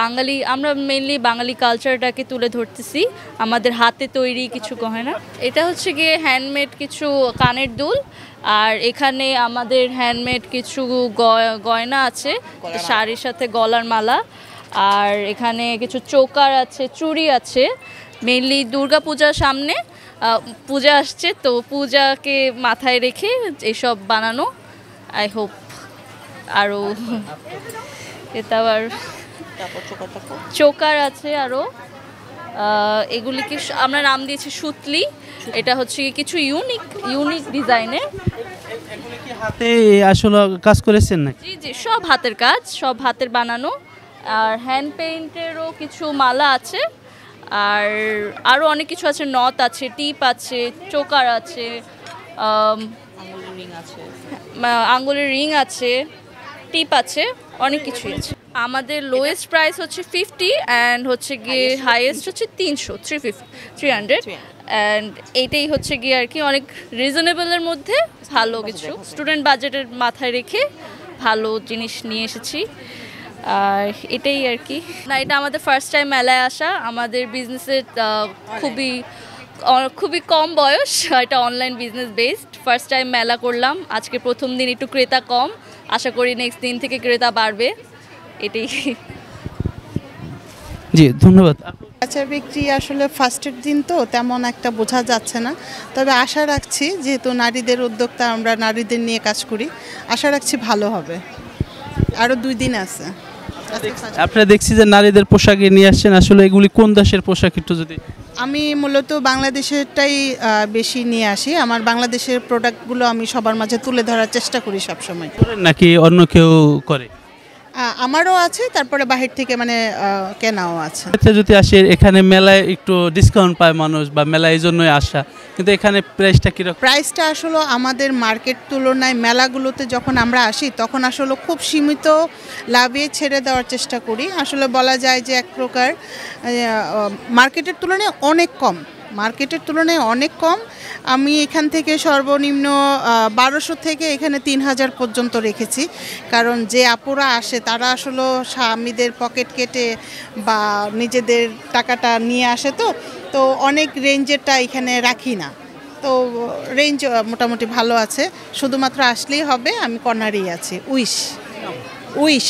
বাঙালি আমরা মেইনলি বাঙালি কালচারটাকে তুলে ধরতেছি আমাদের হাতে তৈরি কিছু গয়না। এটা হচ্ছে গিয়ে হ্যান্ডমেড কিছু কানের দুল, আর এখানে আমাদের হ্যান্ডমেড কিছু গয়না আছে, শাড়ির সাথে গলার মালা, আর এখানে কিছু চোকার আছে, চুড়ি আছে। মেইনলি দুর্গা পূজার সামনে পূজা আসছে, তো পূজাকে মাথায় রেখে এসব বানানো। আই হোপ আরও এটা আবার চোকার আছে আরও, এগুলিকে আমরা নাম দিয়েছি সুতলি। এটা হচ্ছে কিছু ইউনিক ডিজাইনের। হাতে আসলে কাজ করেছেন না? জি জি, সব হাতের কাজ, সব হাতের বানানো। আর হ্যান্ড পেইন্টেরও কিছু মালা আছে, আর আরও অনেক কিছু আছে, নথ আছে, টিপ আছে, চোকার আছে, আঙ্গুলের রিং আছে, টিপ আছে, অনেক কিছুই আছে। আমাদের লোয়েস্ট প্রাইস হচ্ছে 50 অ্যান্ড হচ্ছে গিয়ে হাইয়েস্ট হচ্ছে 300 অ্যান্ড এইটাই হচ্ছে গিয়ে আর কি অনেক রিজনেবলের মধ্যে ভালো কিছু স্টুডেন্ট বাজেটের মাথায় রেখে ভালো জিনিস নিয়ে এসেছি। আর এটাই আর কি না, এটা আমাদের ফার্স্ট টাইম মেলায় আসা। আমাদের বিজনেসের খুবই কম বয়স, এটা online business based. First time মেলা করলাম, আজকে প্রথম দিন একটু ক্রেতা কম, আশা করি নেক্সট দিন থেকে ক্রেতা বাড়বে। এটাই। জি, ধন্যবাদ। আচ্ছা, বিক্রি আসলে ফার্স্টের দিন তো তেমন একটা বোঝা যাচ্ছে না, তবে আশা রাখছি যেহেতু নারীদের উদ্যোক্তা, আমরা নারীদের নিয়ে কাজ করি, আশা রাখছি ভালো হবে। আরও 2 দিন আছে। আপনারা দেখছি যে নারীদের পোশাকে নিয়ে আসছেন, আসলে এগুলি কোন দেশের পোশাক একটু যদি? আমি মূলত বাংলাদেশেরটাই বেশি নিয়ে আসি। আমার বাংলাদেশের প্রোডাক্টগুলো আমি সবার মাঝে তুলে ধরার চেষ্টা করি সবসময়। নাকি অন্য কেউ করে? আমারও আছে, তারপরে বাহির থেকে মানে কেনাও আছে। যদি আসে এখানে মেলায় একটু ডিসকাউন্ট পায় মানুষ, বা মেলায় এই জন্যই আসা, কিন্তু এখানে প্রাইসটা কীরকম? প্রাইসটা আসলে আমাদের মার্কেট তুলনায় মেলাগুলোতে যখন আমরা আসি তখন আসলে খুব সীমিত লাভে ছেড়ে দেওয়ার চেষ্টা করি। আসলে বলা যায় যে এক প্রকার মার্কেটের তুলনায় অনেক কম। আমি এখান থেকে সর্বনিম্ন 1200 থেকে এখানে 3000 পর্যন্ত রেখেছি, কারণ যে আপুরা আসে তারা আসলে স্বামীদের পকেট কেটে বা নিজেদের টাকাটা নিয়ে আসে, তো অনেক রেঞ্জেরটা এখানে রাখি না। তো রেঞ্জ মোটামুটি ভালো আছে, শুধুমাত্র আসলেই হবে। আমি কর্নারেই আছি, উইশ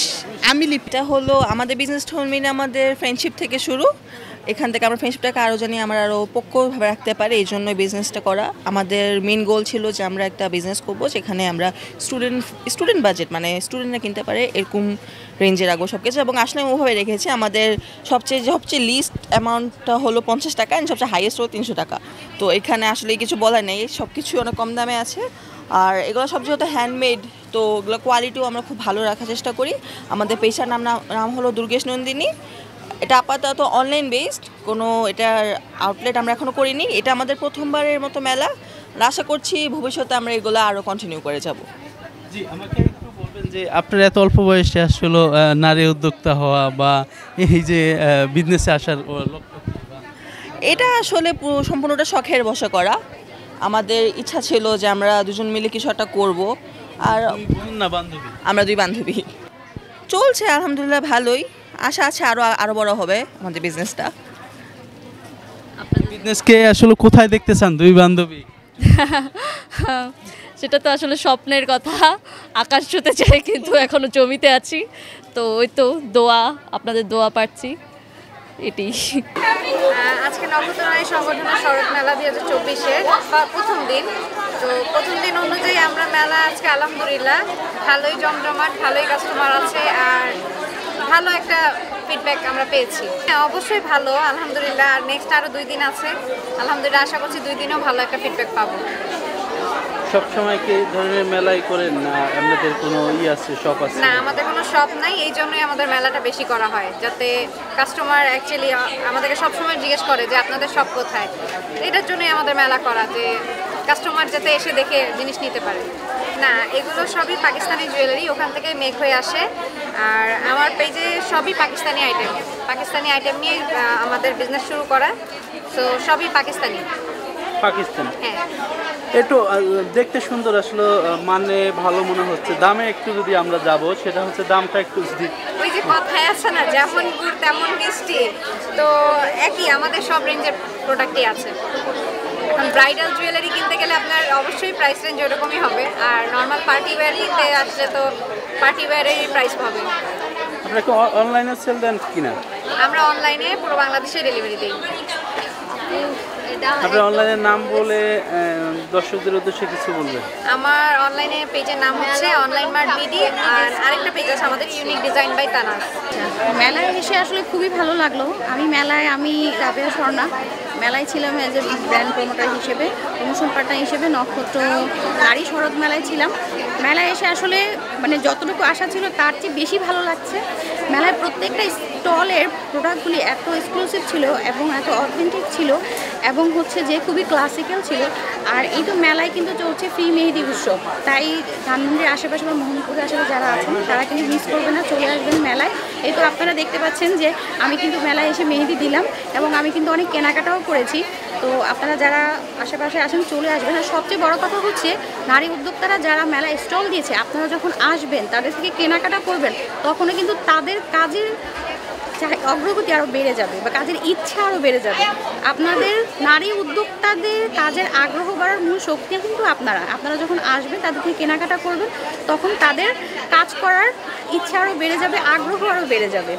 আমি লিপটা হলো আমাদের বিজনেসটা আমাদের ফ্রেন্ডশিপ থেকে শুরু। এখান থেকে আমরা ফ্রেন্ডশিপটাকে আরও জানি, আমরা আরও পক্কভাবে রাখতে পারি, এই জন্য বিজনেসটা করা। আমাদের মেন গোল ছিল যে আমরা একটা বিজনেস করবো যেখানে আমরা স্টুডেন্ট বাজেট, মানে স্টুডেন্টরা কিনতে পারে এরকম রেঞ্জে রাখবো সব কিছু, এবং আসলে ওভাবে রেখেছি। আমাদের সবচেয়ে লিস্ট অ্যামাউন্টটা হলো 50 টাকা, অ্যান্ড সবচেয়ে হাইয়েস্ট হলো 300 টাকা। তো এখানে আসলে কিছু বলার নেই, সব কিছুই অনেক কম দামে আছে। আর এগুলো সব যেহেতু হ্যান্ডমেড, তো এগুলো কোয়ালিটিও আমরা খুব ভালো রাখার চেষ্টা করি। আমাদের পেশার নাম হলো দুর্গেশ নন্দিনী। এটা আপাতত অনলাইন বেসড, কোনো এটার আউটলেট আমরা এখনও করিনি। এটা আমাদের প্রথমবারের মতো মেলা, আশা করছি ভবিষ্যতে আমরা এগুলো আরও কন্টিনিউ করে যাব। জি, আমাকে একটু বলবেন যে আপনার এত অল্প বয়সে আসলে নারী উদ্যোক্তা হওয়া বা এই যে বিজনেসে আসার লক্ষ্য? এটা আসলে সম্পূর্ণটা শখের বশে করা। আমাদের ইচ্ছা ছিল যে আমরা দুজন মিলে কিছু একটা করবো। আর আমরা 2 বান্ধবী। চলছে আলহামদুলিল্লাহ ভালোই, আশা আছে আরো বড় হবে আমাদের বিজনেসটা। বিজনেসকে আসলে কোথায় দেখতে চান 2 বান্ধবী? সেটা তো আসলে স্বপ্নের কথা, আকাশ ছুঁতে চাই, কিন্তু এখনো জমিতে আছি। তো ওই তো দোয়া, আপনাদের দোয়া পাচ্ছি, এটাই। আজকে নবতরণী সংগঠনের শরৎ মেলা 2024-এর প্রথম দিন। তো প্রথম দিন অনুযায়ী আমরা মেলা আজকে আলহামদুলিল্লাহ ভালোই জমজমাট, ভালোই কাস্টমার আছে, আর ভালো একটা ফিডব্যাক আমরা পেয়েছি। হ্যাঁ, অবশ্যই ভালো আলহামদুলিল্লাহ। আর নেক্সট আরও 2 দিন আছে, আলহামদুলিল্লাহ আশা করছি 2 দিনেও ভালো একটা ফিডব্যাক পাবো। সবসময় কি ধরনের মেলাই করেন না আমাদের কোনো আছে, শপ আছে? না, আমাদের কোনো শপ নাই, এই জন্যই আমাদের মেলাটা বেশি করা হয়, যাতে কাস্টমার অ্যাকচুয়ালি আমাদেরকে সবসময় জিজ্ঞেস করে যে আপনাদের শপ কোথায়। এটার জন্যই আমাদের মেলা করা, যে কাস্টমার যাতে এসে দেখে জিনিস নিতে পারে। না, এগুলো সবই পাকিস্তানি জুয়েলারি, ওখান থেকে মেক হয়ে আসে। আর আমার পেজে সবই পাকিস্তানি আইটেম নিয়ে আমাদের বিজনেস শুরু করা, সো সবই পাকিস্তানি। পাকিস্তান। হ্যাঁ একটু দেখতে সুন্দর আসলে, মানে ভালো মনে হচ্ছে। দামে একটু যদি আমরা যাব, সেটা হচ্ছে দামটা একটু যদি ওই যে কথায় আছে না, যেমন গুড় তেমন মিষ্টি, তো একই আমাদের সব রেঞ্জের প্রোডাক্টই আছে। এখন ব্রাইডাল জুয়েলারি কিনতে গেলে আপনার অবশ্যই প্রাইস রেঞ্জ ওরকমই হবে, আর নর্মাল পার্টি ওয়্যার কিনতে আসলে তো পার্টি ওয়্যারেরই প্রাইস হবে। আপনারা কি অনলাইনে সেল দেন কিনা? আমরা অনলাইনে পুরো বাংলাদেশে ডেলিভারি দিই। আপনার অনলাইনের নাম বলে দর্শকদের উদ্দেশ্যে কিছু বলবেন? আমার অনলাইনে পেজের নাম হচ্ছে অনলাইন মার্ট বিডি, আর আরেকটা পেজ আছে আমাদের ইউনিক ডিজাইন বাই তানাস। মেলায় এসে আসলে খুবই ভালো লাগলো। আমি রাবেয়া স্বর্ণা, মেলায় ছিলাম অ্যাজ এ ব্র্যান্ড প্রমোটার হিসেবে, প্রমোশন পার্টনার হিসেবে। নক্ষত্র নারী শরৎ মেলায় ছিলাম। মেলায় এসে আসলে মানে যতটুকু আশা ছিল তার চেয়ে বেশি ভালো লাগছে। মেলায় প্রত্যেকটা স্টলের প্রোডাক্টগুলি এত এক্সক্লুসিভ ছিল এবং এত অথেন্টিক ছিল এবং হচ্ছে যে খুবই ক্লাসিক্যাল ছিল। আর এই তো মেলায় কিন্তু চলছে ফ্রি মেহেদি উৎসব, তাই ধানমন্ডির আশেপাশে বা মোহাম্মদপুরের আশেপাশে যারা আছেন তারা কিন্তু মিস করবে না, চলে আসবেন মেলায়। এই তো আপনারা দেখতে পাচ্ছেন যে আমি কিন্তু মেলায় এসে মেহেদি দিলাম এবং আমি কিন্তু অনেক কেনাকাটাও করেছি। তো আপনারা যারা আশেপাশে আসেন চলে আসবেন। আর সবচেয়ে বড় কথা হচ্ছে নারী উদ্যোক্তারা যারা মেলায় স্টল দিয়েছে, আপনারা যখন আসবেন তাদের থেকে কেনাকাটা করবেন, তখনও কিন্তু তাদের কাজের অগ্রগতি আরও বেড়ে যাবে বা কাজের ইচ্ছা আরও বেড়ে যাবে। আপনাদের নারী উদ্যোক্তাদের কাজের আগ্রহ বাড়ার মূল শক্তি কিন্তু আপনারা যখন আসবেন তাদের থেকে কেনাকাটা করবেন, তখন তাদের কাজ করার ইচ্ছা আরও বেড়ে যাবে, আগ্রহ আরও বেড়ে যাবে।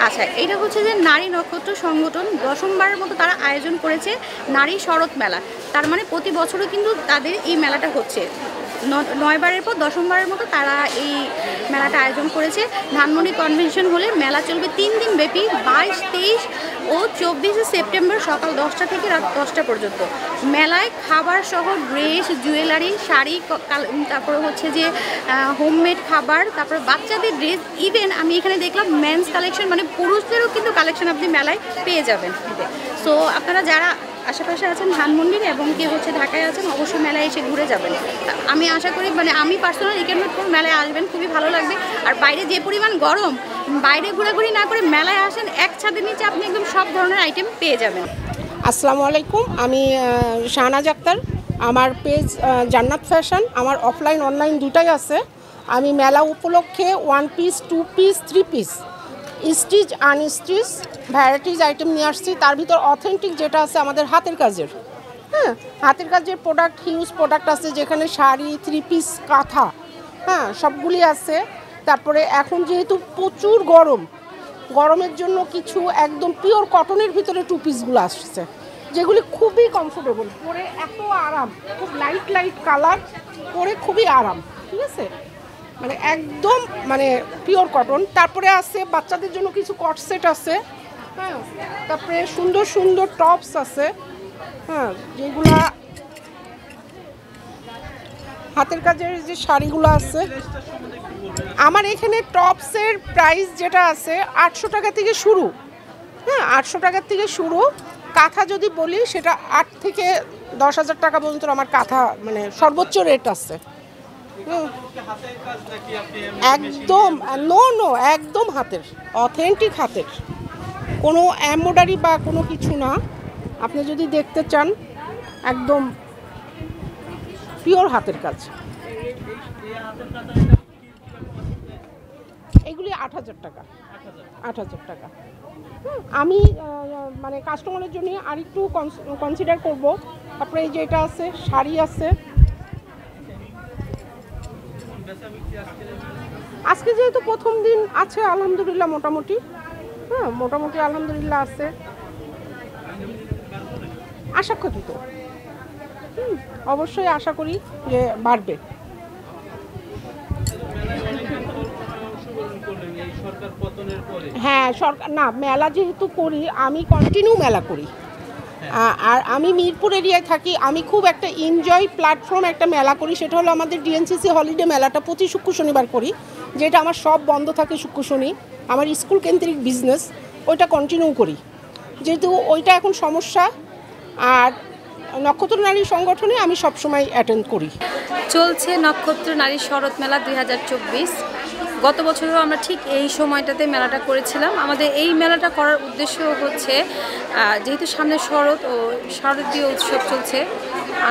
আচ্ছা, এটা হচ্ছে যে নারী নক্ষত্র সংগঠন 10মবারের মতো তারা আয়োজন করেছে নারী শরৎ মেলা। তার মানে প্রতি বছরও কিন্তু তাদের এই মেলাটা হচ্ছে। 9বারের পর 10মবারের মতো তারা এই মেলাটা আয়োজন করেছে। ধানমন্ডি কনভেনশন হলে মেলা চলবে 3 দিন ব্যাপী, 22, 23 ও 24 সেপ্টেম্বর সকাল 10টা থেকে রাত 10টা পর্যন্ত। মেলায় খাবার সহ ড্রেস, জুয়েলারি, শাড়ি, তারপরে হচ্ছে যে হোমমেড খাবার, তারপরে বাচ্চাদের ড্রেস, ইভেন আমি এখানে দেখলাম মেন্স কালেকশন, মানে পুরুষদেরও কিন্তু কালেকশন আপনি মেলায় পেয়ে যাবেন। সো আপনারা যারা আশেপাশে আছেন ধানমন্ডির এবং কেউ হচ্ছে ঢাকায় আছেন, অবশ্যই মেলায় এসে ঘুরে যাবেন। আমি আশা করি, মানে আমি পার্সোনাল রিকমেন্ড করব মেলায় আসবেন, খুবই ভালো লাগবে। আর বাইরে যে পরিমাণ গরম, বাইরে ঘোরাঘুরি না করে মেলায় আসেন, এক ছাদের নিচে আপনি একদম সব ধরনের আইটেম পেয়ে যাবেন। আসসালামু আলাইকুম, আমি শাহনাজ আক্তার। আমার পেজ জান্নাত ফ্যাশন, আমার অফলাইন অনলাইন দুটাই আছে। আমি মেলা উপলক্ষে 1 piece, 2 piece, 3 piece, stitch unstitch varieties item নিয়ে আসছি। তার ভিতর অথেন্টিক যেটা আছে আমাদের হাতের কাজের, হ্যাঁ হাতের কাজের প্রোডাক্ট, হিউজ প্রোডাক্ট আছে, যেখানে শাড়ি, 3 পিস, কাঁথা, হ্যাঁ সবগুলি আছে। তারপরে এখন যেহেতু প্রচুর গরমের জন্য কিছু একদম পিওর কটনের ভিতরে 2 পিসগুলো আসছে, যেগুলি খুবই কমফোর্টেবল, পরে এত আরাম, খুব লাইট কালার, পরে খুবই আরাম, ঠিক আছে, মানে একদম মানে পিওর কটন। তারপরে আছে বাচ্চাদের জন্য কিছু কট সেট আছে, হ্যাঁ তারপরে সুন্দর টপস আছে, হ্যাঁ যেগুলা হাতের কাজের যে শাড়িগুলো আছে। আমার এখানে টপসের প্রাইস যেটা আছে 800 টাকা থেকে শুরু, হ্যাঁ 800 টাকার থেকে শুরু। কাঁথা যদি বলি সেটা 8 থেকে 10,000 টাকা পর্যন্ত আমার কাঁথা মানে সর্বোচ্চ রেট আছে। একদম নো একদম হাতের, অথেন্টিক হাতের, কোনো এমব্রয়ডারি বা কোনো কিছু না। আপনি যদি দেখতে চান একদম পিওর হাতের কাজ। এগুলি 8,000 টাকা, 8,000 টাকা। আমি মানে কাস্টমারের জন্য আর একটু কনসিডার করব। তারপরে এই যে এটা আছে, শাড়ি আছে। আজকে যেহেতু প্রথম দিন আছে, আলহামদুলিল্লাহ মোটামুটি, হ্যাঁ মোটামুটি আলহামদুলিল্লাহ আছে, আশা করি তো অবশ্যই আশা করি যে বাড়বে। হ্যাঁ সরকার না, মেলা যেহেতু করি আমি কন্টিনিউ মেলা করি, আর আমি মিরপুর এরিয়ায় থাকি। আমি খুব একটা এনজয় প্ল্যাটফর্ম একটা মেলা করি, সেটা হলো আমাদের ডিএনসিসি হলিডে মেলাটা প্রতি শুক্র শনিবার করি, যেটা আমার সব বন্ধ থাকে শুক্র শনি। আমার স্কুল কেন্দ্রিক বিজনেস, ওইটা কন্টিনিউ করি, যেহেতু ওইটা এখন সমস্যা। আর নক্ষত্র নারী সংগঠনে আমি সবসময় অ্যাটেন্ড করি। চলছে নক্ষত্র নারী শরৎ মেলা 2024। গত বছরও আমরা ঠিক এই সময়টাতে মেলাটা করেছিলাম। আমাদের এই মেলাটা করার উদ্দেশ্য হচ্ছে যেহেতু সামনে শরৎ ও শারদীয় উৎসব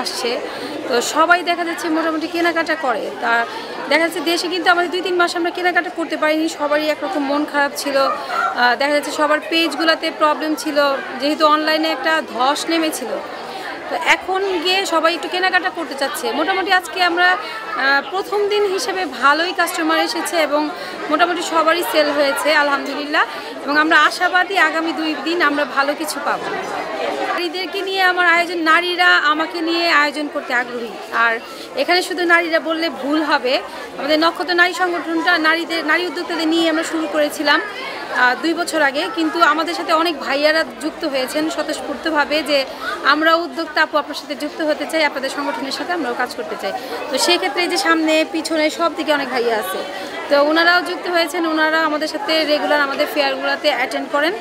আসছে, তো সবাই দেখা যাচ্ছে মোটামুটি কেনাকাটা করে। তা দেখা যাচ্ছে দেশে কিন্তু আমাদের 2-3 মাস আমরা কেনাকাটা করতে পারিনি, সবারই একরকম মন খারাপ ছিল। দেখা যাচ্ছে সবার পেজগুলোতে প্রবলেম ছিল, যেহেতু অনলাইনে একটা ধস নেমেছিল। তো এখন গিয়ে সবাই একটু কেনাকাটা করতে চাচ্ছে। মোটামুটি আজকে আমরা প্রথম দিন হিসেবে ভালোই কাস্টমার এসেছে এবং মোটামুটি সবারই সেল হয়েছে আলহামদুলিল্লাহ, এবং আমরা আশাবাদী আগামী 2 দিন আমরা ভালো কিছু পাবো। নারীদেরকে নিয়ে আমার আয়োজন, নারীরা আমাকে নিয়ে আয়োজন করতে আগ্রহী। আর এখানে শুধু নারীরা বললে ভুল হবে, আমাদের নক্ষত্র নারী সংগঠনটা নারী উদ্যোক্তাদের নিয়ে আমরা শুরু করেছিলাম 2 বছর আগে, কিন্তু আমাদের সাথে অনেক ভাইয়ারা যুক্ত হয়েছেন স্বতঃস্ফূর্তভাবে যে আমরা উদ্যোক্তা আপু আপনার সাথে যুক্ত হতে চাই, আপনাদের সংগঠনের সাথে আমরাও কাজ করতে চাই। তো সেই ক্ষেত্রে যে সামনে পিছনে সব দিকে অনেক ভাইয়া আছে, তো ওনারাও যুক্ত হয়েছেন, ওনারা আমাদের সাথে রেগুলার আমাদের ফেয়ারগুলোতে অ্যাটেন্ড করেন।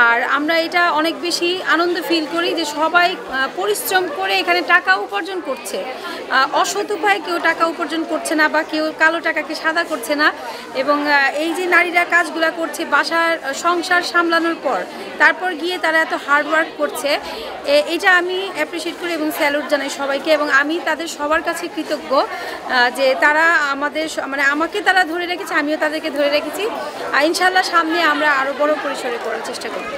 আর আমরা এটা অনেক বেশি আনন্দ ফিল করি যে সবাই পরিশ্রম করে এখানে টাকা উপার্জন করছে, অসৎ উপায়ে কেউ টাকা উপার্জন করছে না বা কেউ কালো টাকাকে সাদা করছে না। এবং এই যে নারীরা কাজগুলো করছে বাসার সংসার সামলানোর পর, তারপর গিয়ে তারা এত হার্ড ওয়ার্ক করছে, এটা আমি অ্যাপ্রিসিয়েট করি এবং স্যালুট জানাই সবাইকে। এবং আমি তাদের সবার কাছে কৃতজ্ঞ যে তারা আমাকে তারা ধরে রেখেছে, আমিও তাদেরকে ধরে রেখেছি। ইনশাল্লাহ সামনে আমরা আরও বড় পরিসরে করার চেষ্টা করব।